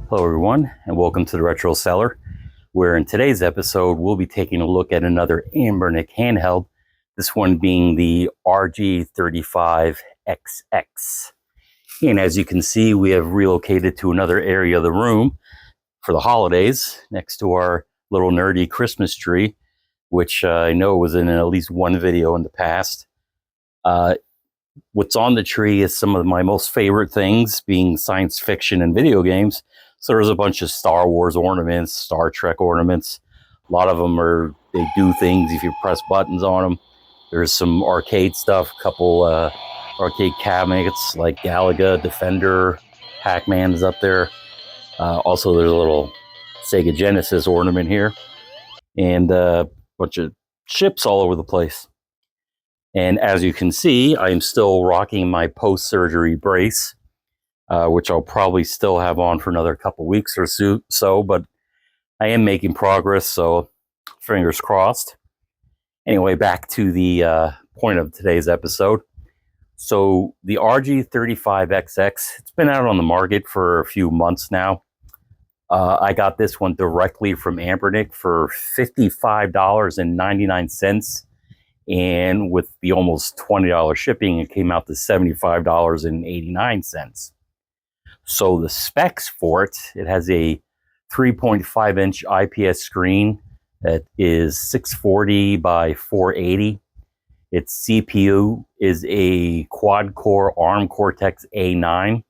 Hello everyone, and welcome to the Retro Cellar, where in today's episode we'll be taking a look at another Anbernic handheld, this one being the RG35XX. And as you can see, we have relocated to another area of the room for the holidays, next to our little nerdy Christmas tree, which I know was in at least one video in the past. What's on the tree is some of my most favorite things, being science fiction and video games. So there's a bunch of Star Wars ornaments, Star Trek ornaments. A lot of them they do things if you press buttons on them. There's some arcade stuff, a couple arcade cabinets like Galaga, Defender, Pac-Man is up there. Also, there's a little Sega Genesis ornament here. And a bunch of ships all over the place. And as you can see, I'm still rocking my post-surgery brace, which I'll probably still have on for another couple weeks or so, but I am making progress, so fingers crossed. Anyway, back to the point of today's episode. So the RG35XX, it's been out on the market for a few months now. I got this one directly from Anbernic for $55.99. And with the almost $20 shipping, it came out to $75.89. So the specs for it, it has a 3.5-inch IPS screen that is 640 by 480. Its CPU is a quad-core ARM Cortex-A9.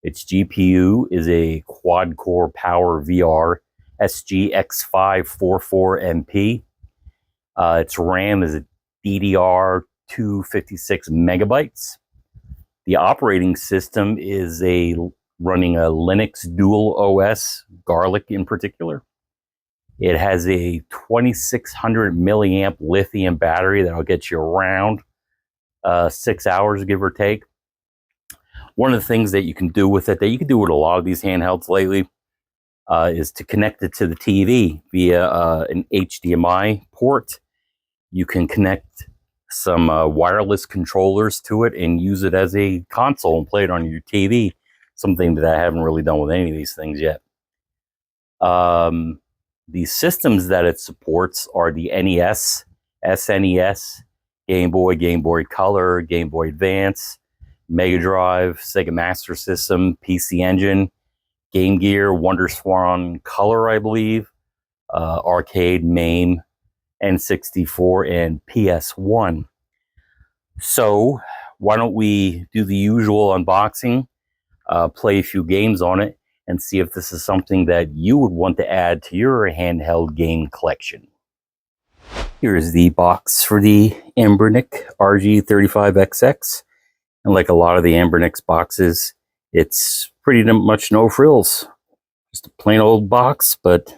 Its GPU is a quad-core Power VR SGX544MP. Its RAM is a DDR 256 megabytes. The operating system is running a Linux dual OS, Garlic in particular. It has a 2600 milliamp lithium battery that'll get you around 6 hours, give or take. One of the things that you can do with it, that you can do with a lot of these handhelds lately, is to connect it to the TV via an HDMI port. You can connect some wireless controllers to it and use it as a console and play it on your TV, something that I haven't really done with any of these things yet. The systems that it supports are the NES, SNES, Game Boy, Game Boy Color, Game Boy Advance, Mega Drive, Sega Master System, PC Engine, Game Gear, WonderSwan Color, I believe, Arcade, MAME, N64, and PS1. So why don't we do the usual unboxing, play a few games on it, and see if this is something that you would want to add to your handheld game collection. Here's the box for the Anbernic RG35XX. And like a lot of the Anbernic's boxes, it's pretty much no frills. Just a plain old box, but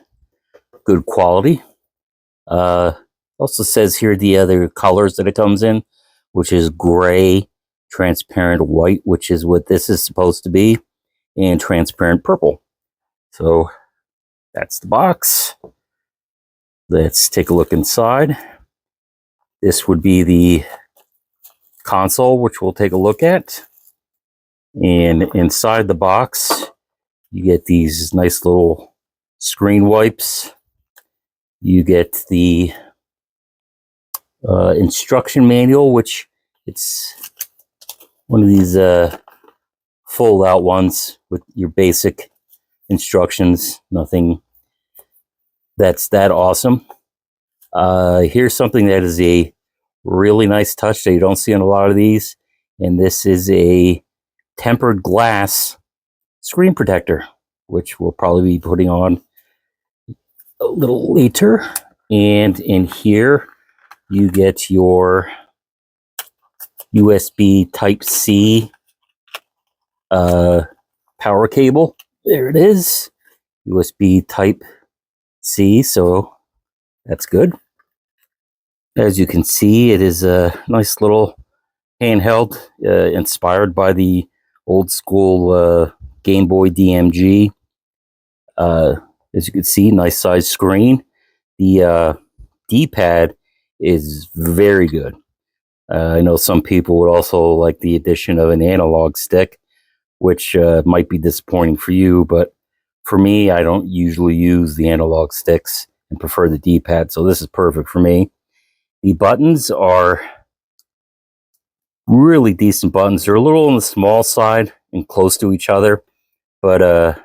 good quality. Also says here the other colors that it comes in, which is gray, transparent white, which is what this is supposed to be, and transparent purple. So that's the box. Let's take a look inside. This would be the console, which we'll take a look at. And inside the box, you get these nice little screen wipes. You get the instruction manual, which it's one of these fold-out ones with your basic instructions. Nothing that's that awesome. Here's something that is a really nice touch that you don't see on a lot of these, and this is a tempered glass screen protector, which we'll probably be putting on a little later. And in here you get your USB Type-C power cable. There it is, USB Type-C, so that's good. As you can see, it is a nice little handheld inspired by the old school Game Boy DMG. As you can see, nice size screen. The D-pad is very good. I know some people would also like the addition of an analog stick, which might be disappointing for you, but For me, I don't usually use the analog sticks and prefer the D-pad, so this is perfect for me. The buttons are really decent buttons. They're a little on the small side and close to each other, but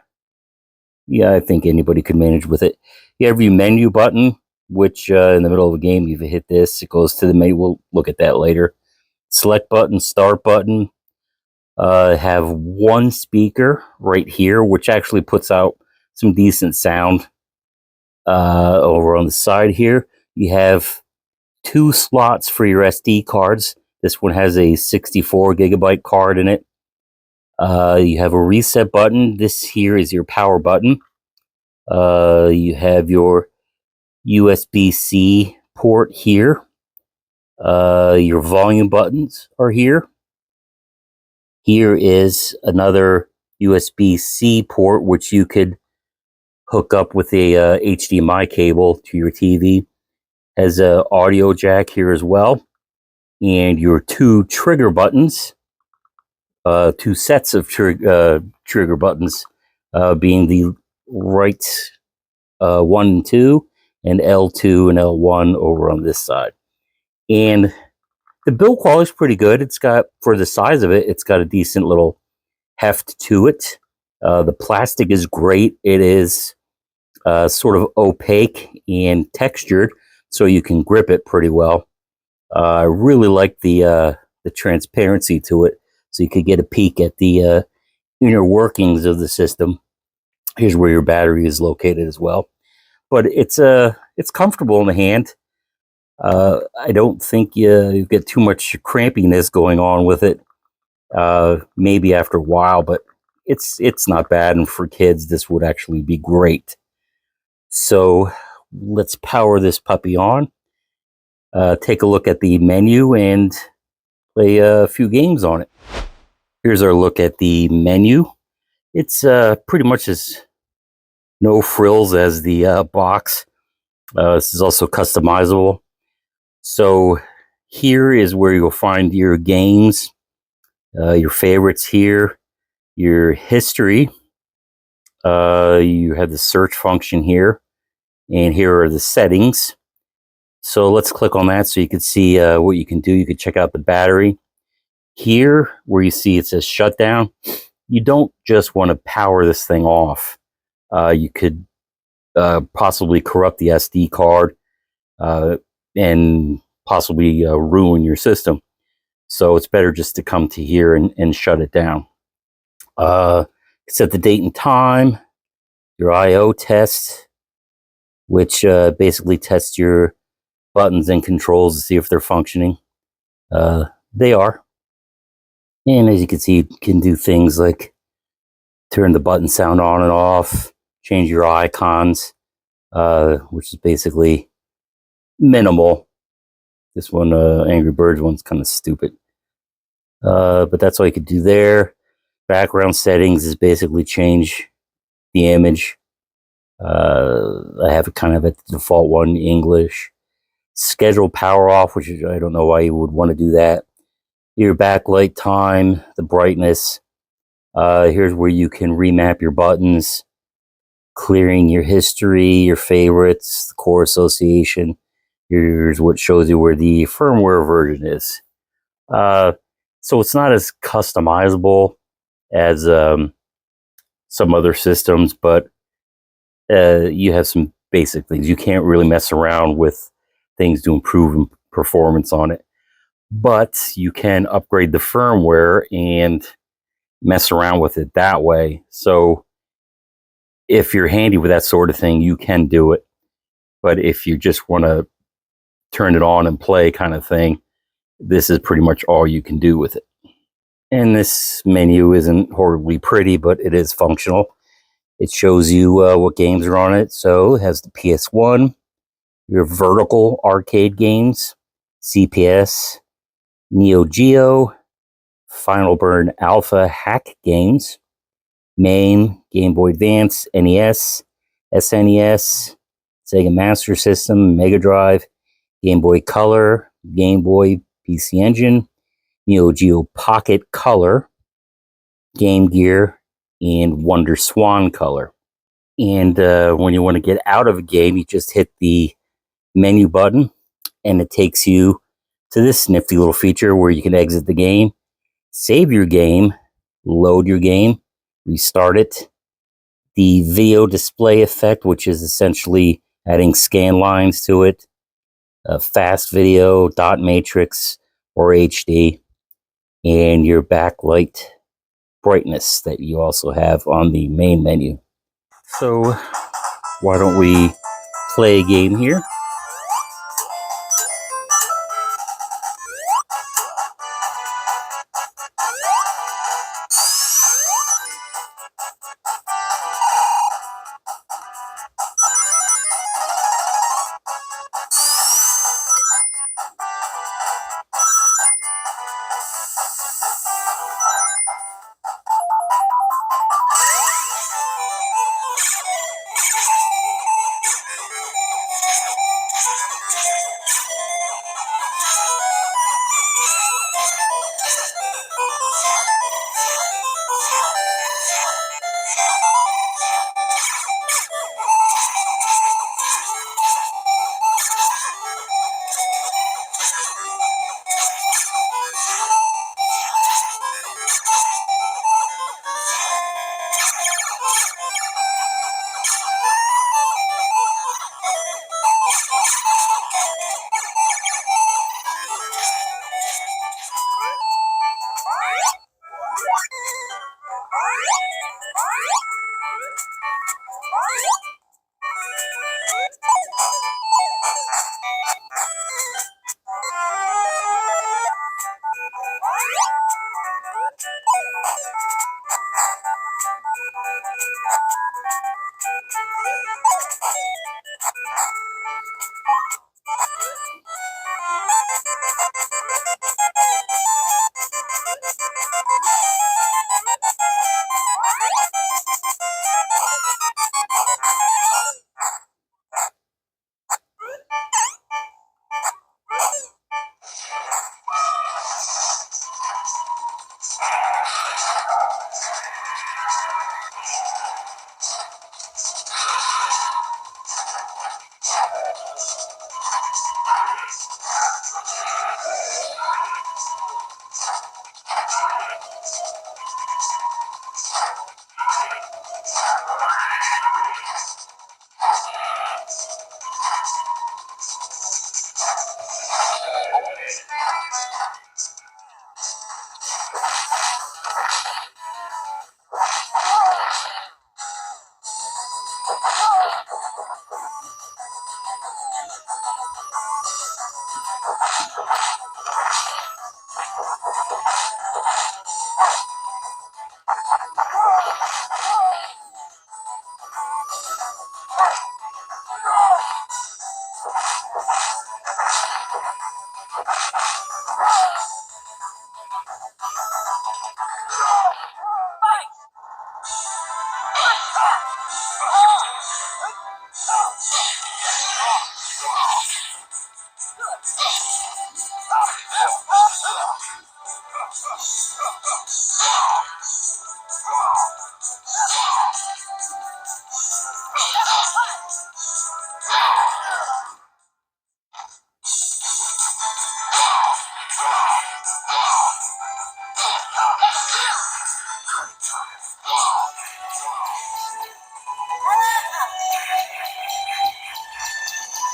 yeah, I think anybody could manage with it. You have your menu button, which in the middle of a game, if you hit this, it goes to the menu. We'll look at that later. Select button, start button. Have one speaker right here, which actually puts out some decent sound. Over on the side here, you have 2 slots for your SD cards. This one has a 64 gigabyte card in it. You have a reset button. This here is your power button. You have your USB-C port here. Your volume buttons are here. Here is another USB-C port, which you could hook up with a HDMI cable to your TV. Has a audio jack here as well. And your 2 trigger buttons, 2 sets of trigger buttons, being the right 1 and 2, and L2 and L1 over on this side. And the build quality is pretty good. It's got, for the size of it, it's got a decent little heft to it. The plastic is great. It is sort of opaque and textured, so you can grip it pretty well. I really like the transparency to it, so you could get a peek at the inner workings of the system. Here's where your battery is located as well. But it's comfortable in the hand. I don't think you get too much crampiness going on with it. Maybe after a while, but it's not bad. And for kids, this would actually be great. So let's power this puppy on. Take a look at the menu and play a few games on it. Here's our look at the menu. It's pretty much as no frills as the box. This is also customizable. So here is where you'll find your games, your favorites here, your history. You have the search function here, and here are the settings. So let's click on that so you can see what you can do. You can check out the battery. Here, where you see it says shutdown, you don't just want to power this thing off. You could possibly corrupt the SD card and possibly ruin your system. So it's better just to come to here and shut it down. Set the date and time, your I/O test, which basically tests your buttons and controls to see if they're functioning. They are. And as you can see, you can do things like turn the button sound on and off, change your icons, which is basically minimal. This one, Angry Birds one's kind of stupid. But that's all you could do there. Background settings is basically change the image. I have it kind of at the default one, English. Schedule power off, which I don't know why you would want to do that. Your backlight time, the brightness. Here's where you can remap your buttons, clearing your history, your favorites, the core association. Here's what shows you where the firmware version is. So it's not as customizable as some other systems, but you have some basic things. You can't really mess around with things to improve performance on it. But you can upgrade the firmware and mess around with it that way. So if you're handy with that sort of thing, you can do it. But if you just want to turn it on and play kind of thing, this is pretty much all you can do with it. And this menu isn't horribly pretty, but it is functional. It shows you what games are on it. So it has the PS1, your vertical arcade games, CPS, Neo Geo, Final Burn Alpha hack games, MAME, Game Boy Advance, NES, SNES, Sega Master System, Mega Drive, Game Boy Color, Game Boy, PC Engine, Neo Geo Pocket Color, Game Gear, and Wonder Swan Color. And when you want to get out of a game, you just hit the menu button, and it takes you to this nifty little feature where you can exit the game, save your game, load your game, restart it. The video display effect, which is essentially adding scan lines to it, fast video, dot matrix, or HD, and your backlight brightness that you also have on the main menu. So why don't we play a game here?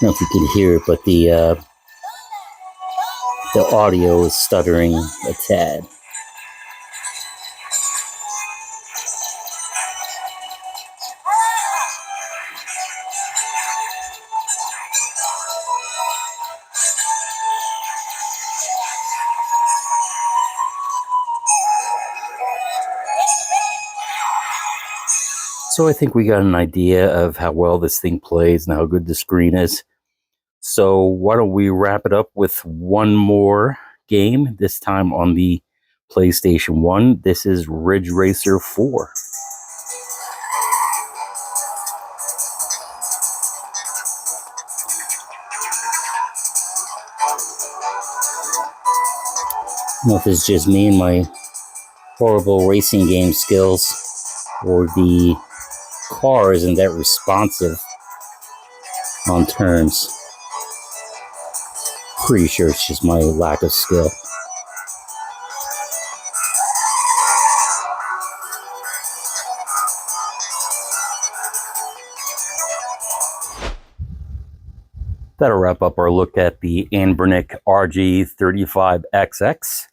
I don't know if you can hear it, but the audio is stuttering a tad. So I think we got an idea of how well this thing plays and how good the screen is. So why don't we wrap it up with one more game, this time on the PlayStation 1. This is Ridge Racer 4. I don't know if it's just me and my horrible racing game skills, or the car isn't that responsive on turns. Pretty sure it's just my lack of skill. That'll wrap up our look at the Anbernic RG35XX.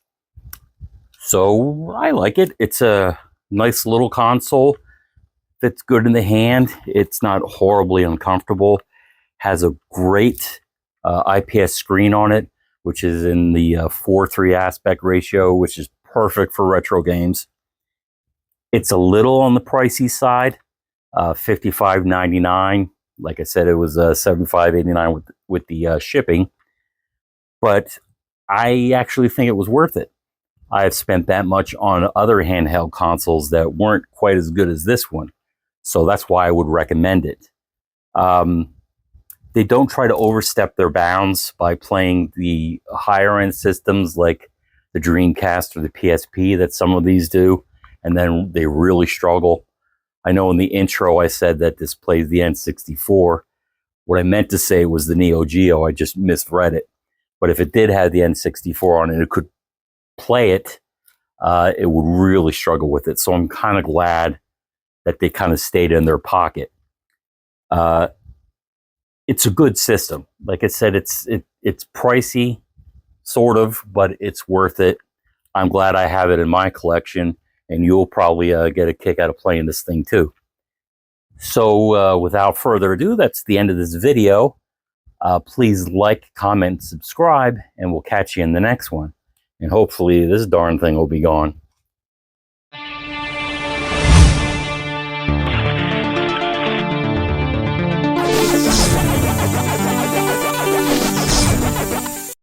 So I like it. It's a nice little console. Fits good in the hand. It's not horribly uncomfortable. Has a great IPS screen on it, which is in the 4:3 aspect ratio, which is perfect for retro games. It's a little on the pricey side, $55.99. Like I said, it was $75.89 with the shipping, but I actually think it was worth it. I have spent that much on other handheld consoles that weren't quite as good as this one, so that's why I would recommend it. They don't try to overstep their bounds by playing the higher end systems like the Dreamcast or the PSP that some of these do, and then they really struggle. I know in the intro I said that this plays the N64. What I meant to say was the Neo Geo. I just misread it. But if it did have the N64 on it, it could play it. It would really struggle with it. So I'm kind of glad that they kind of stayed in their pocket. It's a good system. Like I said, it's pricey, sort of, but it's worth it. I'm glad I have it in my collection, and you'll probably get a kick out of playing this thing too. So without further ado, that's the end of this video. Please like, comment, subscribe, and we'll catch you in the next one. And hopefully this darn thing will be gone.